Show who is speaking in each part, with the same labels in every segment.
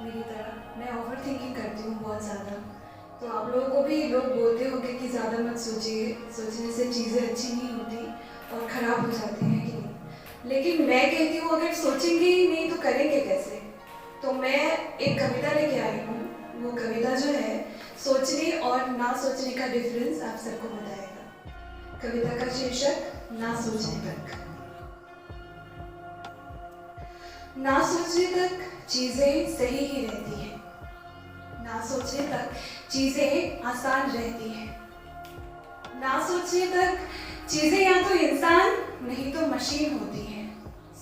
Speaker 1: मेरी तरह मैं ओवर थिंकिंग करती हूँ बहुत ज़्यादा। तो आप लोगों को भी लोग बोलते होंगे कि ज़्यादा मत सोचिए, सोचने से चीज़ें अच्छी नहीं होती और ख़राब हो जाती हैं कि नहीं। लेकिन मैं कहती हूँ अगर सोचेंगे ही नहीं तो करेंगे कैसे। तो मैं एक कविता लेके आई हूँ। वो कविता जो है सोचने और ना सोचने का डिफरेंस आप सबको बताएगा। कविता का शीर्षक ना सोचने तक। ना सोचने तक चीज़ें सही ही रहती हैं, ना सोचने तक चीज़ें आसान रहती हैं, ना सोचने तक चीज़ें या तो इंसान नहीं तो मशीन होती हैं।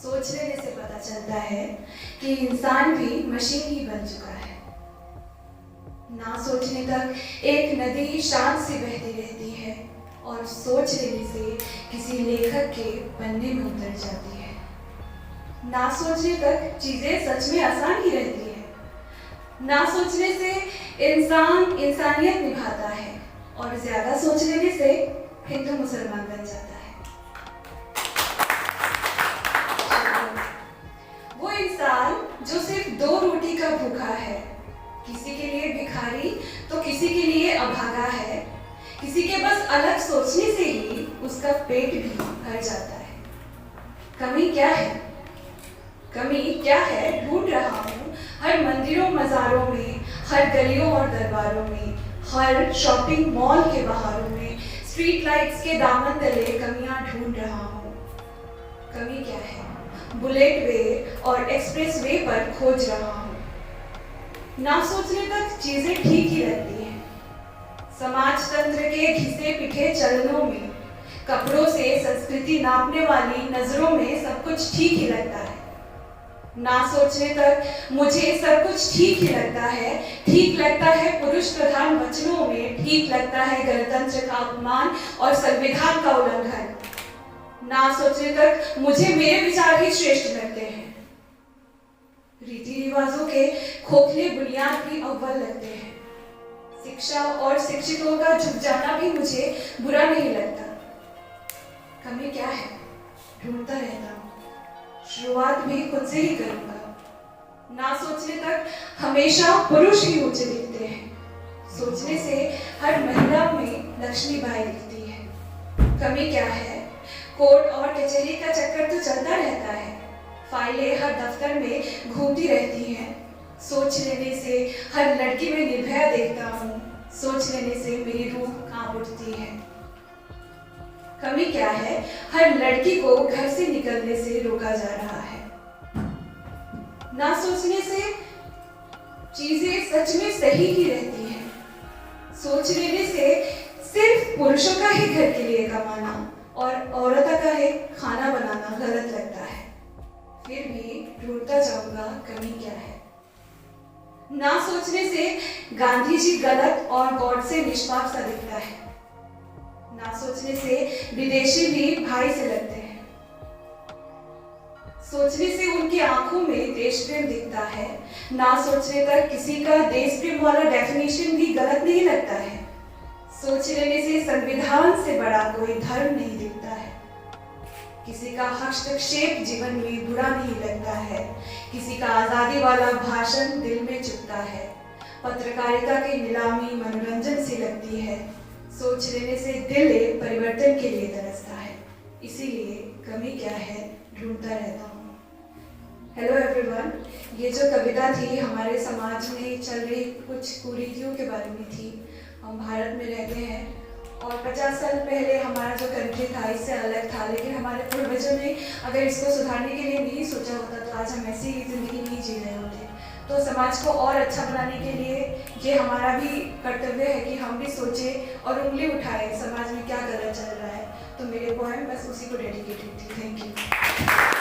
Speaker 1: सोच लेने से पता चलता है कि इंसान भी मशीन ही बन चुका है। ना सोचने तक एक नदी शांत से बहती रहती है और सोच लेने से किसी लेखक के पन्ने में उतर जाती है। ना सोचने तक चीज़ें सच में आसान ही रहती है। ना सोचने से इंसान इंसानियत निभाता है और ज़्यादा सोच लेने से हिंदू मुसलमान बन जाता है। वो इंसान जो सिर्फ 2 रोटी का भूखा है, किसी के लिए भिखारी तो किसी के लिए अभागा है, किसी के बस अलग सोचने से ही उसका पेट भी भर जाता है। कमी क्या है? कमी क्या है ढूंढ रहा हूँ हर मंदिरों मज़ारों में, हर गलियों और दरबारों में, हर शॉपिंग मॉल के बहारों में, स्ट्रीट लाइट्स के दामन तले कमियां ढूंढ रहा हूँ। कमी क्या है? बुलेट वे और एक्सप्रेस वे पर खोज रहा हूँ। ना सोचने तक चीज़ें ठीक ही रहती हैं। समाज तंत्र के घिसे पिटे चलनों में, कपड़ों से संस्कृति नापने वाली नजरों में सब कुछ ठीक ही लगता है। ना सोचने तक मुझे सब कुछ ठीक ही लगता है। ठीक लगता है पुरुष प्रधान वचनों में, ठीक लगता है गणतंत्र का अपमान और संविधान का उल्लंघन। ना सोचने तक मुझे मेरे विचार ही श्रेष्ठ लगते हैं। रीति रिवाजों के खोखले बुनियाद भी अव्वल लगते हैं। शिक्षा और शिक्षितों का झुक जाना भी मुझे बुरा नहीं लगता। कमी क्या है? ढूंढता रहता हूँ, शुरुआत भी खुद से ही करूंगा। ना सोचने तक हमेशा पुरुष ही ऊंचे दिखते हैं। सोचने से हर महिला में लक्ष्मीबाई दिखती है। कमी क्या है? कोर्ट और कचहरी का चक्कर तो चलता रहता है। फाइलें हर दफ्तर में घूमती रहती हैं। सोच लेने से हर लड़की में निर्भया देखता हूँ। सोच लेने से मेरी रूह कांप उठती है। कमी क्या है? हर लड़की को घर से निकलने से रोका जा रहा है। ना सोचने से चीजें सच में सही ही रहती हैं। सोच लेने से सिर्फ पुरुषों का ही घर के लिए कमाना और औरतों का ही खाना बनाना गलत लगता है। फिर भी ढूंढता जाऊंगा कमी क्या है। ना सोचने से गांधी जी गलत और गॉड से निष्पाप सा दिखता है। ना सोचने से विदेशी भी भाई से लगते हैं। सोचने से उनकी आंखों में देश प्रेम दिखता है। ना सोचने तक किसी का देश प्रेम वाला डेफिनेशन भी गलत नहीं लगता है। सोच लेने से संविधान से बड़ा कोई धर्म नहीं दिखता है। किसी का हस्तक्षेप जीवन में बुरा नहीं लगता है। किसी का आजादी वाला भाषण दिल में चुभता है। पत्रकारिता की नीलामी मनोरंजन सी लगती है। सोच लेने से दिल एक परिवर्तन के लिए तरसता है। इसीलिए कमी क्या है ढूंढता रहता हूँ। हेलो एवरीवन, ये जो कविता थी हमारे समाज में चल रही कुछ कुरीतियों के बारे में थी। हम भारत में रहते हैं और 50 साल पहले हमारा जो कंट्री था इससे अलग था, लेकिन हमारे पूर्वजों ने अगर इसको सुधारने के लिए नहीं सोचा होता तो आज हम ऐसी ही ज़िंदगी नहीं जी रहे होते। तो समाज को और अच्छा बनाने के लिए ये हमारा भी कर्तव्य है कि हम भी सोचें और उंगली उठाएं समाज में क्या गलत चल रहा है। तो मेरे पोएम बस उसी को डेडिकेटेड थी। Thank you.